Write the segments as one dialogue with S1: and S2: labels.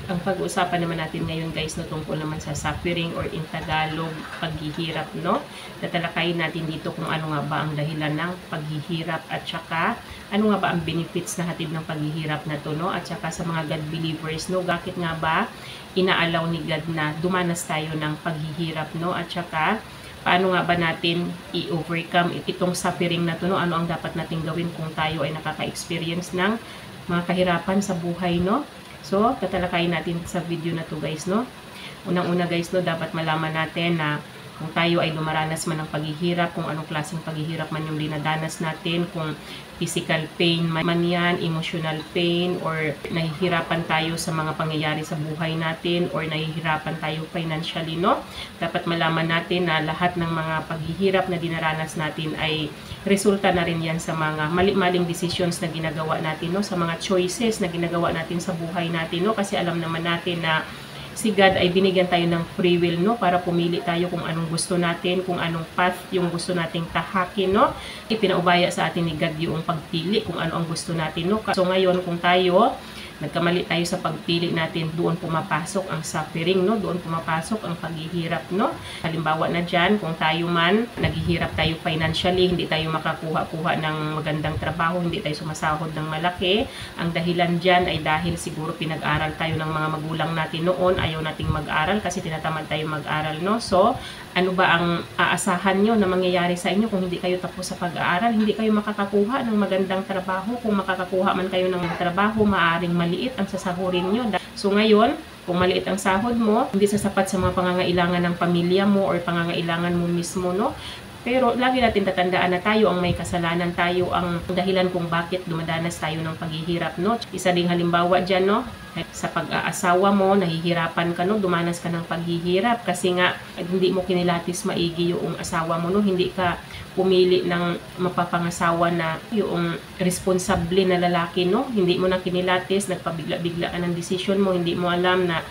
S1: Ang pag-uusapan naman natin ngayon guys no, tungkol naman sa suffering or in Tagalog, paghihirap no. Tatalakayin natin dito kung ano nga ba ang dahilan ng paghihirap at saka ano nga ba ang benefits na hatid ng paghihirap na to no. At saka sa mga God believers no, bakit nga ba inaalaw ni God na dumanas tayo ng paghihirap no. At saka paano nga ba natin i-overcome itong suffering na to no. Ano ang dapat natin gawin kung tayo ay nakaka-experience ng mga kahirapan sa buhay no. So, tatalakayin natin sa video na to guys, no? Unang-una guys, no, dapat malaman natin na kung tayo ay dumaranas man ng paghihirap, kung anong klaseng paghihirap man yung dinadanas natin, kung physical pain man yan, emotional pain, or nahihirapan tayo sa mga pangyayari sa buhay natin, or nahihirapan tayo financially, no? Dapat malaman natin na lahat ng mga paghihirap na dinaranas natin ay resulta na rin yan sa mga mali-maling decisions na ginagawa natin, no? Sa mga choices na ginagawa natin sa buhay natin, no? Kasi alam naman natin na si God ay binigyan tayo ng free will, no? Para pumili tayo kung anong gusto natin, kung anong path yung gusto nating tahakin, no? Ipinaubaya sa atin ni God yung pagpili kung ano ang gusto natin, no? So ngayon, kung tayo nagkamali tayo sa pagpili natin, doon pumapasok ang suffering, no? Doon pumapasok ang paghihirap, no? Halimbawa na dyan, kung tayo man naghihirap tayo financially, hindi tayo makakuha-kuha ng magandang trabaho, hindi tayo sumasahod ng malaki, ang dahilan dyan ay dahil siguro pinag-aral tayo ng mga magulang natin noon, ayaw nating mag-aral kasi tinatamad tayo mag-aral, no? So, ano ba ang aasahan nyo na mangyayari sa inyo kung hindi kayo tapos sa pag-aaral? Hindi kayo makakakuha ng magandang trabaho. Kung makakakuha man kayo ng trabaho, maaring maliit ang sasahurin nyo. So ngayon, kung maliit ang sahod mo, hindi sasapat sa mga pangangailangan ng pamilya mo or pangangailangan mo mismo, no? Pero lagi natin tatandaan na tayo ang may kasalanan, tayo ang dahilan kung bakit dumadanas tayo ng paghihirap, no? Isa ding halimbawa dyan, no? Sa pag-aasawa mo, nahihirapan ka, no? Dumanas ka ng paghihirap kasi nga hindi mo kinilatis maigi yung asawa mo, no? Hindi ka pumili ng mapapangasawa na yung responsable na lalaki, no? Hindi mo na kinilatis, nagpabigla-bigla ka ng desisyon mo, hindi mo alam na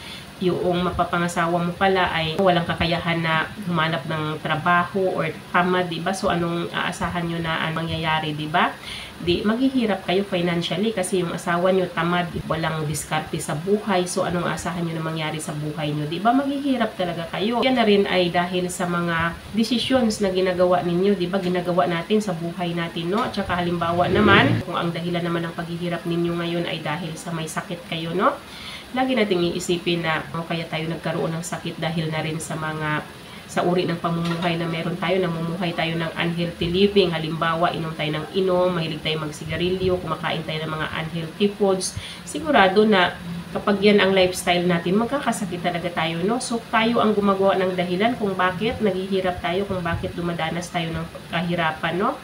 S1: yung mapapangasawa mo pala ay walang kakayahan na humanap ng trabaho or tamad, diba? So, anong aasahan nyo na ang mangyayari, diba? Di, maghihirap kayo financially kasi yung asawa nyo tamad, walang diskarte sa buhay. So, anong aasahan nyo na mangyari sa buhay nyo, diba? Maghihirap talaga kayo. Yan na rin ay dahil sa mga decisions na ginagawa ninyo, diba? Ginagawa natin sa buhay natin, no? At saka halimbawa naman, kung ang dahilan naman ng paghihirap ninyo ngayon ay dahil sa may sakit kayo, no? Lagi nating iisipin na kaya tayo nagkaroon ng sakit dahil na rin sa uri ng pamumuhay na meron tayo, namumuhay tayo ng unhealthy living. Halimbawa, inom tayo ng inom, mahilig tayo magsigarilyo, kumakain tayo ng mga unhealthy foods. Sigurado na kapag yan ang lifestyle natin, magkakasakit talaga tayo, no? So, tayo ang gumagawa ng dahilan kung bakit naghihirap tayo, kung bakit dumadanas tayo ng kahirapan, no?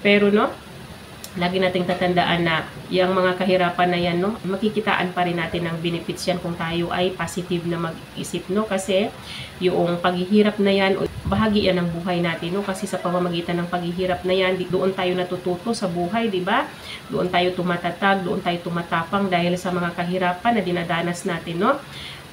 S1: Pero, no? Lagi nating tatandaan na yung mga kahirapan na yan, no, makikitaan pa rin natin ng benefits yan kung tayo ay positive na mag-isip, no, kasi yung paghihirap na yan, bahagi yan ng buhay natin, no, kasi sa pamamagitan ng paghihirap na yan, doon tayo natututo sa buhay, di ba? Doon tayo tumatatag, doon tayo tumatapang dahil sa mga kahirapan na dinadanas natin, no.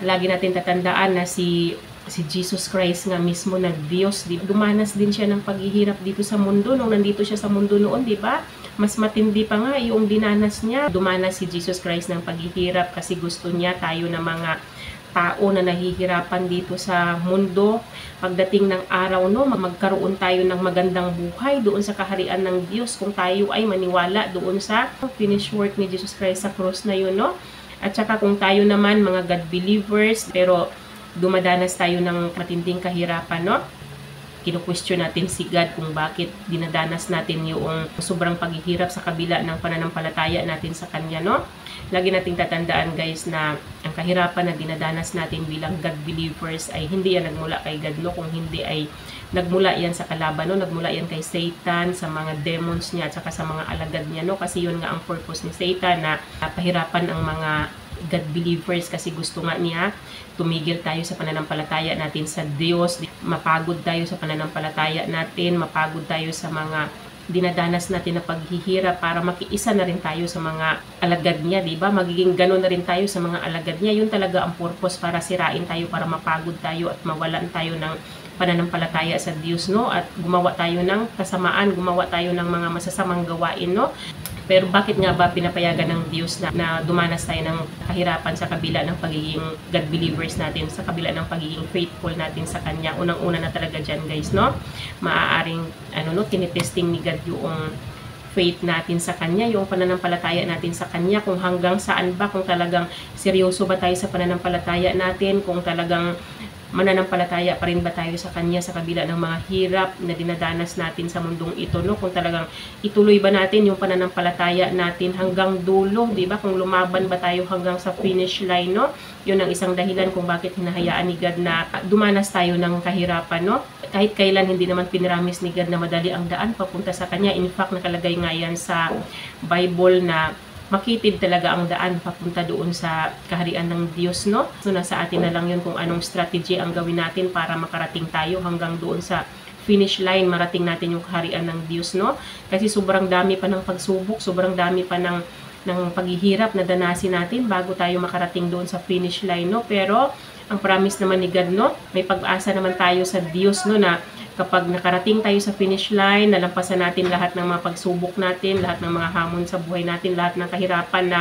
S1: Lagi natin tatandaan na si Jesus Christ nga mismo na Diyos, dumanas din siya ng paghihirap dito sa mundo nung nandito siya sa mundo noon, di ba? Mas matindi pa nga yung dinanas niya. Dumanas si Jesus Christ ng paghihirap kasi gusto niya tayo na mga tao na nahihirapan dito sa mundo. Pagdating ng araw, no, magkaroon tayo ng magandang buhay doon sa kaharian ng Diyos kung tayo ay maniwala doon sa finished work ni Jesus Christ sa cross na yun, no? At saka kung tayo naman mga God believers, pero dumadanas tayo ng matinding kahirapan, no? Kino-question natin si God kung bakit dinadanas natin yung sobrang paghihirap sa kabila ng pananampalataya natin sa Kanya, no? Lagi nating tatandaan guys na ang kahirapan na dinadanas natin bilang God believers ay hindi yan nagmula kay God, no? Kung hindi ay nagmula yan sa kalaban, no? Nagmula yan kay Satan, sa mga demons niya at saka sa mga alagad niya, no? Kasi yun nga ang purpose ni Satan na pahirapan ang mga God believers kasi gusto nga niya tumigil tayo sa pananampalataya natin sa Diyos, mapagod tayo sa pananampalataya natin, mapagod tayo sa mga dinadanas natin na paghihirap para makiisa na rin tayo sa mga alagad niya, di ba? Magiging gano'n na rin tayo sa mga alagad niya. Yun talaga ang purpose, para sirain tayo, para mapagod tayo at mawalan tayo ng pananampalataya sa Diyos, no? At gumawa tayo ng kasamaan, gumawa tayo ng mga masasamang gawain, no? Pero bakit nga ba pinapayagan ng Diyos na dumanas tayo ng kahirapan sa kabila ng pagiging God believers natin, sa kabila ng pagiging faithful natin sa Kanya? Unang-una na talaga dyan, guys, no? Maaaring, tinitesting ni God yung faith natin sa Kanya, yung pananampalataya natin sa Kanya, kung hanggang saan ba, kung talagang seryoso ba tayo sa pananampalataya natin, kung talagang mananampalataya pa rin ba tayo sa Kanya sa kabila ng mga hirap na dinadanas natin sa mundong ito, no? Kung talagang ituloy ba natin yung pananampalataya natin hanggang dulo, di ba? Kung lumaban ba tayo hanggang sa finish line, no? Yun ang isang dahilan kung bakit hinahayaan ni God na dumanas tayo ng kahirapan, no? Kahit kailan hindi naman piniramis ni God na madali ang daan papunta sa Kanya. In fact, nakalagay nga yan sa Bible na makitid talaga ang daan papunta doon sa kaharian ng Diyos, no? So, nasa atin na lang yun kung anong strategy ang gawin natin para makarating tayo hanggang doon sa finish line, marating natin yung kaharian ng Diyos, no? Kasi sobrang dami pa ng pagsubok, sobrang dami pa ng paghihirap na danasin natin bago tayo makarating doon sa finish line, no? Pero, ang promise naman ni God, no? May pag-asa naman tayo sa Diyos, no? Na kapag nakarating tayo sa finish line, nalampasan natin lahat ng mga pagsubok natin, lahat ng mga hamon sa buhay natin, lahat ng kahirapan na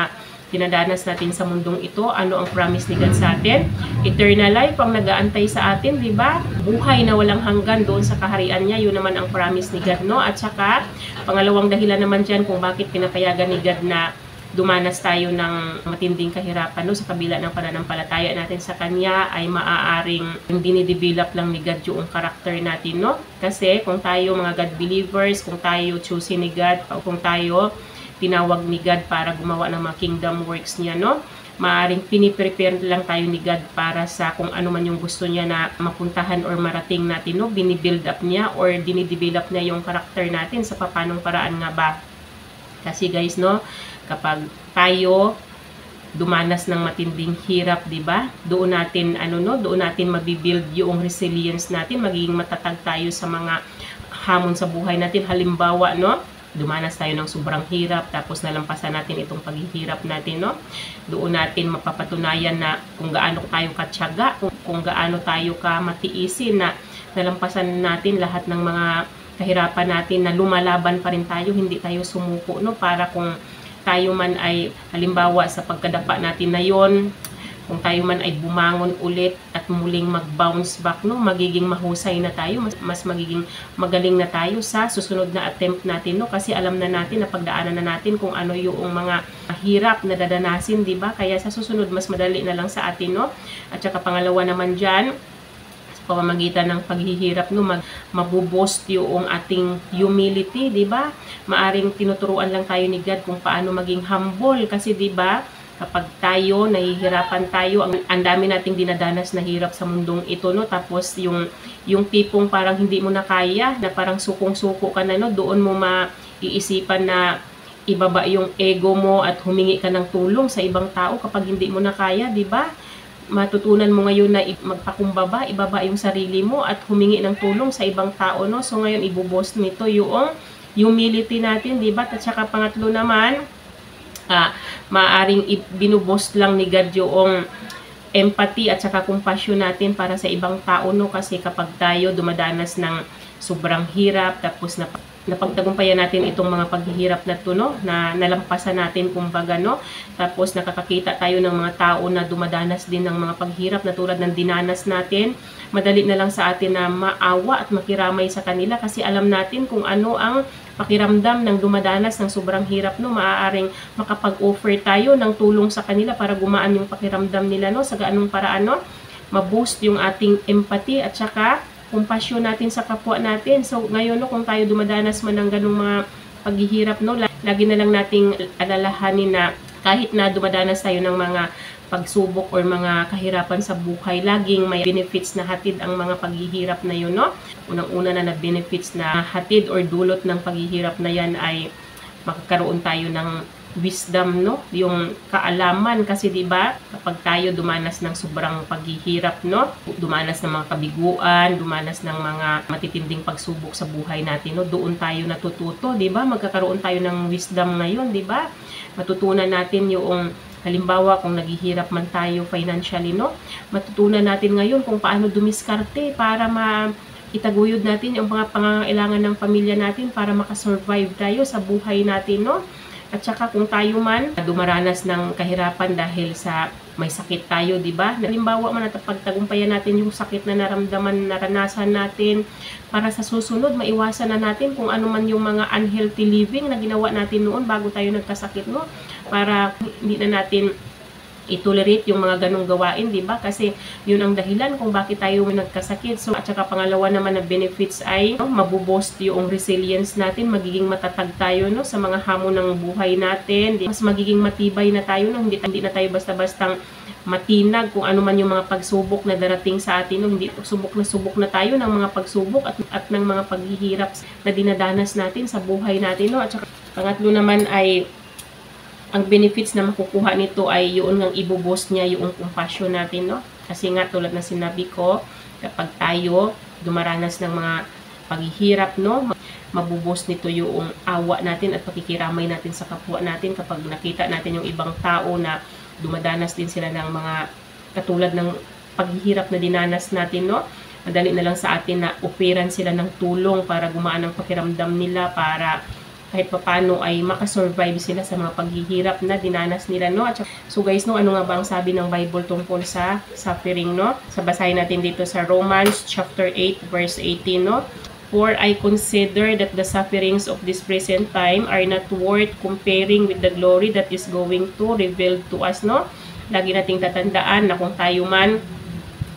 S1: dinadanas natin sa mundong ito. Ano ang promise ni God sa atin? Eternal life ang nag-aantay sa atin, di ba? Buhay na walang hanggan doon sa kaharian niya. Yun naman ang promise ni God, no? At saka, pangalawang dahilan naman dyan kung bakit pinapayagan ni God na dumanas tayo ng matinding kahirapan, no? Sa kabila ng pananampalataya natin sa Kanya ay maaaring dinidevelop lang ni God yung karakter natin, no? Kasi kung tayo mga God believers, kung tayo choosing ni God, o kung tayo tinawag ni God para gumawa ng mga kingdom works niya, no? Maaaring piniprepare lang tayo ni God para sa kung ano man yung gusto niya na mapuntahan or marating natin, no? Binibuild up niya or dinidevelop niya yung karakter natin sa papanong paraan nga ba. Kasi guys, no, kapag tayo dumanas ng matinding hirap, 'di ba? Doon natin doon natin mabibuild yung resilience natin, magiging matatag tayo sa mga hamon sa buhay natin. Halimbawa, no, dumanas tayo ng sobrang hirap tapos nalampasan natin itong paghihirap natin, no? Doon natin mapapatunayan na kung gaano tayo katyaga, kung gaano tayo ka matiisin na nalampasan natin lahat ng mga kahirapan natin, na lumalaban pa rin tayo, hindi tayo sumuko, no? Para kung tayo man ay halimbawa sa pagkadapa natin na yon, kung tayo man ay bumangon ulit at muling mag-bounce back, no, magiging mahusay na tayo, mas magiging magaling na tayo sa susunod na attempt natin, no? Kasi alam na natin na pagdaanan na natin kung ano yung mga hirap na dadanasin, di ba? Kaya sa susunod mas madali na lang sa atin, no? At saka pangalawa naman dyan, pamamagitan ng paghihirap, no, mabuboost yung ating humility, di ba? Maaring tinuturuan lang tayo ni God kung paano maging humble, kasi di ba, kapag tayo nahihirapan tayo, ang dami nating dinadanas na hirap sa mundong ito, no? Tapos yung tipong parang hindi mo na kaya, na parang sukong-suko ka na, no? Doon mo maiisipan na ibaba yung ego mo at humingi ka ng tulong sa ibang tao kapag hindi mo na kaya, di ba? Matutunan mo ngayon na magpakumbaba, ibaba yung sarili mo at humingi ng tulong sa ibang tao, no? So ngayon ibuboost nito yung humility natin, di ba? At saka pangatlo naman, maaring binuboost lang ni God yung empathy at saka compassion natin para sa ibang tao, no? Kasi kapag tayo dumadanas ng sobrang hirap, tapos napagtagumpayan natin itong mga paghihirap na to, no, na nalampasan natin kumbaga, no, tapos nakakakita tayo ng mga tao na dumadanas din ng mga paghirap na tulad ng dinanas natin, madali na lang sa atin na maawa at makiramay sa kanila kasi alam natin kung ano ang pakiramdam ng dumadanas ng sobrang hirap, no. Maaaring makapag-offer tayo ng tulong sa kanila para gumaan yung pakiramdam nila, no, sa gaanong paraan, no, ma-boost yung ating empathy at saka kumpasyon natin sa kapwa natin. So, ngayon, no, kung tayo dumadanas man ng ganung mga paghihirap, no, lagi na lang nating alalahanin na kahit na dumadanas tayo ng mga pagsubok or mga kahirapan sa buhay, laging may benefits na hatid ang mga paghihirap na yun, no? Unang-una na benefits na hatid or dulot ng paghihirap na yan ay makakaroon tayo ng wisdom, no, yung kaalaman, kasi di ba kapag tayo dumanas ng sobrang paghihirap, no, dumanas ng mga kabiguan, dumanas ng mga matitinding pagsubok sa buhay natin, no, doon tayo natututo, di ba, magkakaroon tayo ng wisdom ngayon, di ba, matutunan natin yung halimbawa kung naghihirap man tayo financially, no, matutunan natin ngayon kung paano dumiskarte para itaguyod natin yung mga pangangailangan ng pamilya natin para makasurvive tayo sa buhay natin, no. At saka kung tayo man dumaranas ng kahirapan dahil sa may sakit tayo, di ba? Halimbawa man at pagtagumpayan natin yung sakit na naramdaman, naranasan natin, para sa susunod maiwasan na natin kung ano man yung mga unhealthy living na ginawa natin noon bago tayo nagkasakit, no? Para hindi na natin i-tolerate yung mga ganong gawain, di ba? Kasi yun ang dahilan kung bakit tayo nagkasakit. So, at saka pangalawa naman na benefits ay mabuboost yung resilience natin, magiging matatag tayo, no, sa mga hamon ng buhay natin. Mas magiging matibay na tayo, no? Hindi na tayo basta-bastang matinag kung ano man yung mga pagsubok na darating sa atin, no? Hindi subok na tayo ng mga pagsubok at ng mga paghihirap na dinadanas natin sa buhay natin, no? At saka pangatlo naman ay ang benefits na makukuha nito ay yun ang ibuboost niya yung compassion natin, no? Kasi nga tulad na sinabi ko, kapag tayo dumaranas ng mga paghihirap, no, mabuboost nito yung awa natin at pakikiramay natin sa kapwa natin kapag nakita natin yung ibang tao na dumadanas din sila ng mga katulad ng paghihirap na dinanas natin, no? Madali na lang sa atin na operan sila ng tulong para gumaan ang pakiramdam nila, para kahit paano ay makasurvive sila sa mga paghihirap na dinanas nila, no? At so guys, no, ano nga ba ang sabi ng Bible tungkol sa suffering, no? Sa basahin natin dito sa Romans chapter 8 verse 18, no? For I consider that the sufferings of this present time are not worth comparing with the glory that is going to reveal to us, no? Lagi nating tatandaan na kung tayo man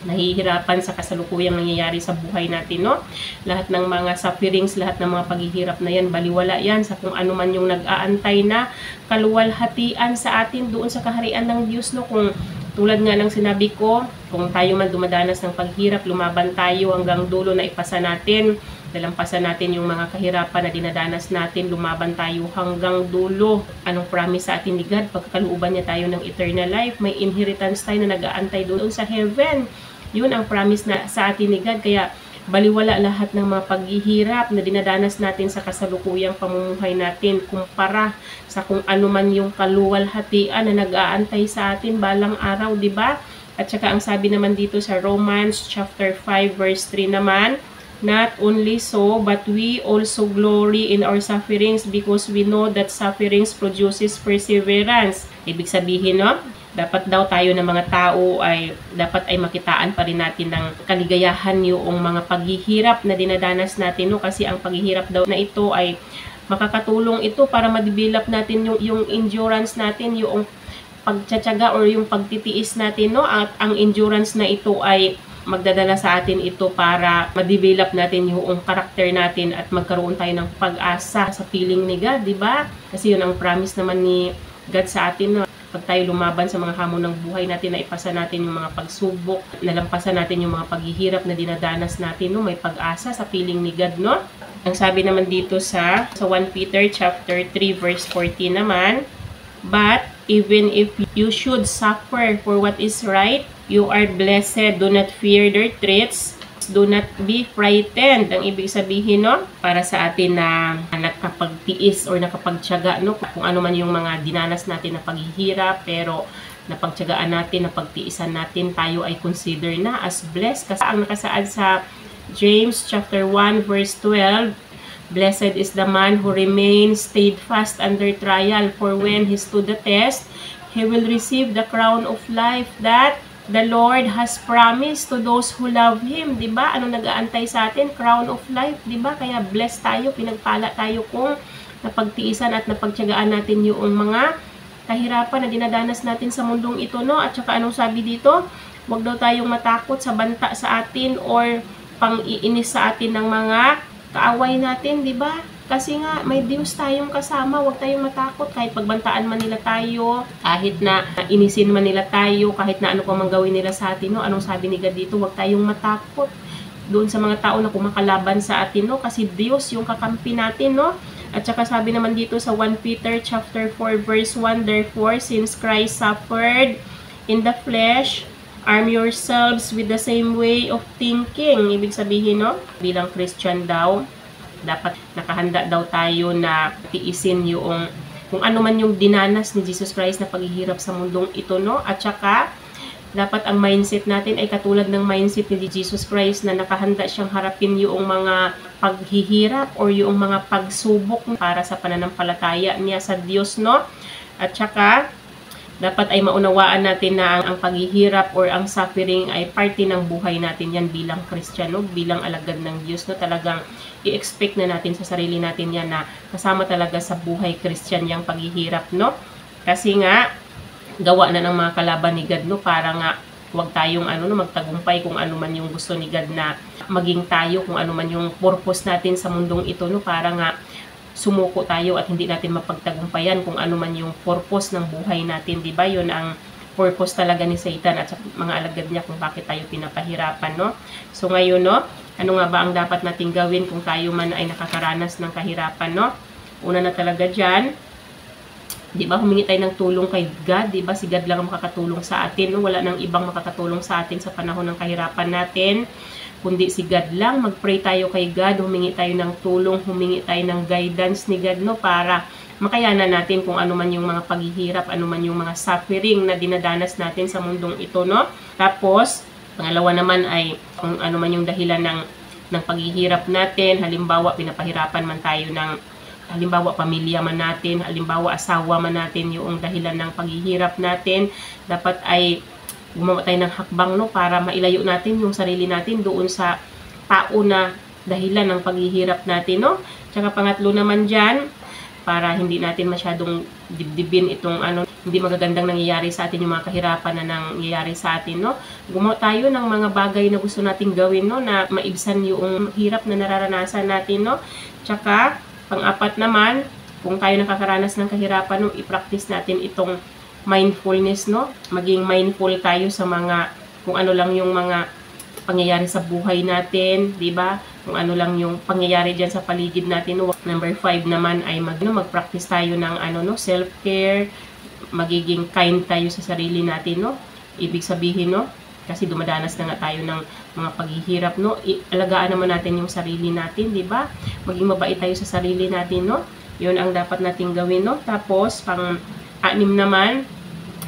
S1: nahihirapan sa kasalukuyang nangyayari sa buhay natin, no? Lahat ng mga sufferings, lahat ng mga paghihirap na yan, baliwala yan sa kung ano man yung nag-aantay na kaluwalhatian sa atin doon sa kaharian ng Diyos, no? Kung tulad nga ng sinabi ko, kung tayo man dumadanas ng paghirap, lumaban tayo hanggang dulo na ipasa natin, dalampasan natin yung mga kahirapan na dinadanas natin, lumaban tayo hanggang dulo. Anong promise sa atin ni God? Pagkakalooban niya tayo ng eternal life, may inheritance tayo na nag-aantay doon sa heaven. Yun ang promise na sa atin ni God. Kaya baliwala lahat ng mga paghihirap na dinadanas natin sa kasalukuyang pamumuhay natin kumpara sa kung ano man yung kaluwalhatian na nag-aantay sa atin balang araw, di ba? At saka ang sabi naman dito sa Romans chapter 5 verse 3 naman, not only so, but we also glory in our sufferings because we know that sufferings produces perseverance. Ibig sabihin, no? Dapat daw tayo ng mga tao dapat ay makitaan pa rin natin ng kaligayahan yung mga paghihirap na dinadanas natin, no? Kasi ang paghihirap daw na ito ay makakatulong ito para ma-develop natin yung endurance natin, yung pagtsatsaga or yung pagtitiis natin, no? At ang endurance na ito ay magdadala sa atin ito para ma-develop natin yung karakter natin at magkaroon tayo ng pag-asa sa piling ni God, di ba? Kasi yun ang promise naman ni God sa atin, no? Pag tayo lumaban sa mga hamon ng buhay natin, na ipasa natin yung mga pagsubok, nalampasan natin yung mga paghihirap na dinadanas natin, no? May pag-asa sa piling ni God, no? Ang sabi naman dito sa 1 Peter chapter 3 verse 14 naman, but even if you should suffer for what is right, you are blessed. Do not fear their threats. Do not be frightened. Ang ibig sabihin, no, para sa atin na nakapagtiis or nakapagtiyaga, no, kung ano man yung mga dinanas natin na paghihirap, pero napagtiyagaan natin, napagtiisan natin, tayo ay consider na as blessed. Kasi ang nakasaad sa James chapter 1 verse 12, blessed is the man who remains steadfast under trial, for when he stood the test, he will receive the crown of life that the Lord has promised to those who love Him. Diba? Ano nag-aantay sa atin? Crown of life. Diba? Kaya blessed tayo, pinagpala tayo kung napagtiisan at napagtiyagaan natin yung mga kahirapan na dinadanas natin sa mundong ito, no? At saka anong sabi dito? Huwag daw tayong matakot sa banta sa atin or pang-iinis sa atin ng mga kaaway natin, diba? Kasi nga, may Diyos tayong kasama, huwag tayong matakot. Kahit pagbantaan man nila tayo, kahit na inisin man nila tayo, kahit na ano pa man gawin nila sa atin, no? Anong sabi ni God dito? Huwag tayong matakot doon sa mga tao na kumakalaban sa atin, no? Kasi Diyos yung kakampi natin, no? At saka sabi naman dito sa 1 Peter chapter 4 verse 1, therefore, since Christ suffered in the flesh, arm yourselves with the same way of thinking. Ibig sabihin, no? Bilang Christian daw, dapat nakahanda daw tayo na tiisin yung kung ano man yung dinanas ni Jesus Christ na paghihirap sa mundong ito, no? At saka Dapat ang mindset natin ay katulad ng mindset ni Jesus Christ na nakahanda siyang harapin yung mga paghihirap or yung mga pagsubok para sa pananampalataya niya sa Diyos, no? At saka, dapat ay maunawaan natin na ang paghihirap or ang suffering ay parte ng buhay natin yan bilang Kristiyano, bilang alagad ng Diyos, no? Talagang i-expect na natin sa sarili natin yan na kasama talaga sa buhay Kristyan yung paghihirap, no? Kasi nga, gawa na ng mga kalaban ni God, no? Para nga huwag tayong magtagumpay kung ano man yung gusto ni God na maging tayo, kung ano man yung purpose natin sa mundong ito, no? Para nga sumuko tayo at hindi natin mapagtagumpayan kung ano man yung purpose ng buhay natin, di ba? Yun ang purpose talaga ni Satan at sa mga alagad niya kung bakit tayo pinapahirapan, no? So ngayon, no? Ano nga ba ang dapat nating gawin kung tayo man ay nakakaranas ng kahirapan, no? Una na talaga dyan, di ba, humingi tayo ng tulong kay God, di ba? Si God lang ang makakatulong sa atin, no? Wala nang ibang makakatulong sa atin sa panahon ng kahirapan natin, kundi si God lang. Mag-pray tayo kay God, humingi tayo ng tulong, humingi tayo ng guidance ni God, no? Para makayanan natin kung ano man yung mga paghihirap, ano man yung mga suffering na dinadanas natin sa mundong ito, no? Tapos, pangalawa naman ay kung ano man yung dahilan ng paghihirap natin. Halimbawa, pinapahirapan man tayo ng halimbawa pamilya man natin, halimbawa asawa man natin, yung dahilan ng paghihirap natin, dapat ay gumawa tayo ng hakbang, no? Para mailayo natin yung sarili natin doon sa tao na dahilan ng paghihirap natin, no? Tsaka pangatlo naman dyan, para hindi natin masyadong dibdibin itong hindi magagandang nangyayari sa atin, yung mga kahirapan na nangyayari sa atin, no? Gumawa tayo ng mga bagay na gusto nating gawin, no? Na maibsan yung hirap na nararanasan natin, no? Tsaka pang-apat naman, kung tayo nakakaranas ng kahirapan, no, i-practice natin itong mindfulness, no? Maging mindful tayo sa mga, kung ano lang yung mga pangyayari sa buhay natin, di ba? Kung ano lang yung pangyayari dyan sa paligid natin, no? Number 5 naman ay mag-practice tayo ng self-care, magiging kind tayo sa sarili natin, no? Ibig sabihin, no? Kasi dumadanas na nga tayo ng mga paghihirap, no? Alagaan naman natin yung sarili natin, di ba? Maging mabait tayo sa sarili natin, no? Yun ang dapat nating gawin, no? Tapos, pang-anim naman,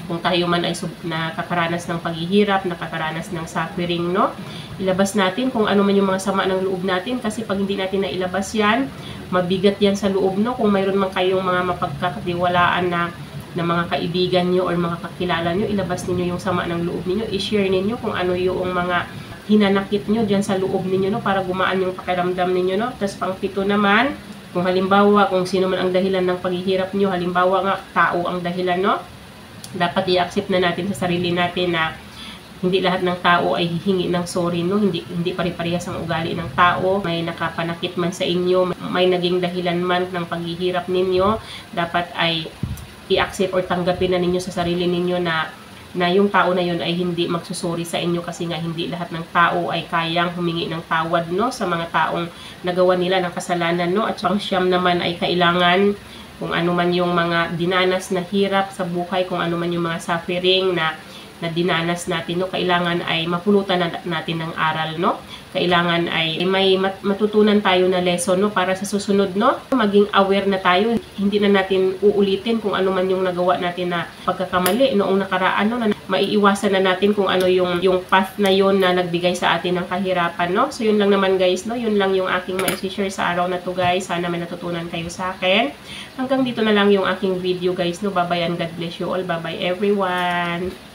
S1: kung tayo man ay nakakaranas ng paghihirap, nakakaranas ng suffering, no? Ilabas natin kung ano man yung mga sama ng loob natin, kasi pag hindi natin nailabas yan, mabigat yan sa loob, no? Kung mayroon man kayong mga mapagkakatiwalaan na mga kaibigan nyo or mga kakilala nyo, ilabas ninyo yung sama ng loob ninyo, i-share ninyo kung ano yung mga hinanakit nyo dyan sa loob ninyo, no? Para gumaan yung pakiramdam ninyo, no? Tapos pang-7 naman, kung halimbawa, kung sino man ang dahilan ng paghihirap nyo, halimbawa nga, tao ang dahilan, no? Dapat i-accept na natin sa sarili natin na hindi lahat ng tao ay hihingi ng sorry, no? Hindi pare-parehas ang ugali ng tao. May nakapanakit man sa inyo, may naging dahilan man ng paghihirap ninyo, dapat ay i-accept or tanggapin na ninyo sa sarili ninyo na yung tao na yun ay hindi magsusuri sa inyo, kasi nga hindi lahat ng tao ay kayang humingi ng tawad, no? Sa mga taong nagawa nila ng kasalanan, no? At pang-siyam naman ay kailangan kung ano man yung mga dinanas na hirap sa buhay, kung ano man yung mga suffering na dinanas natin, no? Kailangan ay mapulutan natin ng aral, no? Kailangan ay may matutunan tayo na lesson, no? Para sa susunod, no? Maging aware na tayo, hindi na natin uulitin kung ano man yung nagawa natin na pagkakamali noong nakaraan, no? Na maiiwasan na natin kung ano yung path na yon na nagbigay sa atin ng kahirapan, no? So yun lang naman, guys, no? Yun lang yung aking mai-share sa araw na to, guys. Sana may natutunan kayo sa akin. Hanggang dito na lang yung aking video, guys, no? Bye-bye and God bless you all. Bye-bye everyone.